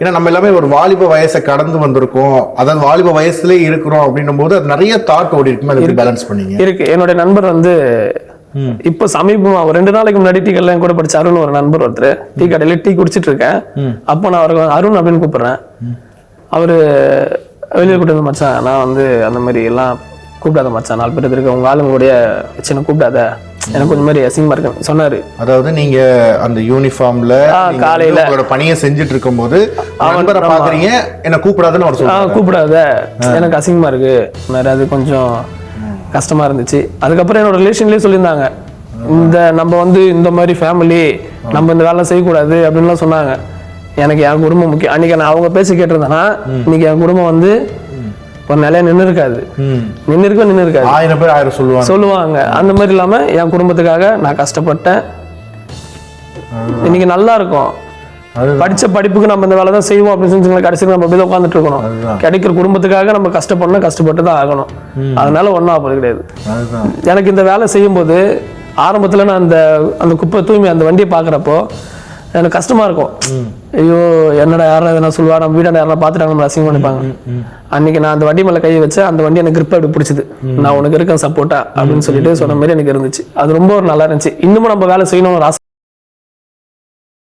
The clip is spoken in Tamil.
ஏன்னா நம்ம எல்லாமே ஒரு வாலிப வயசை கடந்து வந்திருக்கோம், அதாவது வாலிப வயசுலயே இருக்கிறோம் அப்படின்னும் போது அது நிறைய தாட் ஓடி இருக்குமே, அதை பேலன்ஸ் பண்ணீங்க? இருக்கு. என்னுடைய நண்பர் வந்து இப்ப சமீபமா ஒரு 2 நாளைக்கு முன்னாடி டீ கடையில கூட படிச்ச அருண் ஒரு நண்பர் ஒருத்தர் டீ கடையில டீ குடிச்சிட்டு இருக்கேன். அப்போ நான் அவருக்கு அருண் அப்படின்னு கூப்பிடுறேன். அவரு வெளியே கூப்பிட்டு மச்சான், நான் வந்து அந்த மாதிரி எல்லாம் கூப்பிடாத மச்சான், 4 பேர் இருக்க உங்க ஆளுங்களுடைய சின்ன கூப்பிடாத, எனக்கு கொஞ்சம் மாதிரி அசிங்கமா இருக்கு சொன்னாரு. அதாவது நீங்க அந்த யூனிஃபார்ம்ல காலையில உங்களோட பணியை செஞ்சுட்டு இருக்கும் போது நண்பரை பாக்குறீங்க, என்ன கூப்பிடாதுன்னு அவர் சொல்றாரு. கூப்பிடாத, எனக்கு அசிங்கமா இருக்கு, அது கொஞ்சம் கஷ்டமா இருந்துச்சு. அதுக்கப்புறம் என்னோட ரிலேஷன்லயே சொல்லியிருந்தாங்க, இந்த நம்ம வந்து இந்த மாதிரி ஃபேமிலி, நம்ம இந்த வேலை செய்யக்கூடாது அப்படின்லாம் சொன்னாங்க. எனக்கு என் குடும்பம் முக்கியம். அன்னைக்கு நான் அவங்க பேச கேட்டிருந்தேன்னா இன்னைக்கு என் குடும்பம் வந்து ஒரு நிலையா நின்று இருக்காது. 1000 பேர் 1000 சொல்லுவாங்க. அந்த மாதிரி இல்லாம என் குடும்பத்துக்காக நான் கஷ்டப்பட்டேன், இன்னைக்கு நல்லா இருக்கும். படிச்ச படிப்புக்கு நம்ம இந்த வேலை தான் செய்வோம் அப்படின்னு சொல்லி கடைசியில் நம்ம அப்படியே உட்காந்துட்டு இருக்கணும். கிடைக்கிற குடும்பத்துக்காக நம்ம கஷ்டப்படணும், கஷ்டப்பட்டு தான் ஆகணும். அதனால ஒன்றும் அப்படி கிடையாது. எனக்கு இந்த வேலை செய்யும் போது ஆரம்பத்துல நான் அந்த குப்பை தூய்மை அந்த வண்டியை பாக்குறப்போ எனக்கு கஷ்டமா இருக்கும். ஐயோ என்னடா யாரும் எதனா சொல்லுவா, நம்ம வீடாண்ட யாரும் பார்த்துட்டாங்க, நம்ம அசிங்கம் பண்ணிப்பாங்க. அன்னைக்கு நான் அந்த வண்டி மேல கையை வச்சு அந்த வண்டி எனக்கு கிரிப்பா அப்படி பிடிச்சது. நான் உனக்கு இருக்கேன் சப்போர்ட்டா அப்படின்னு சொல்லிட்டு சொன்ன மாதிரி எனக்கு இருந்துச்சு. அது ரொம்ப ஒரு நல்லா இருந்துச்சு. இன்னமும் நம்ம வேலை செய்யணும்னு ஒரு ஆசை.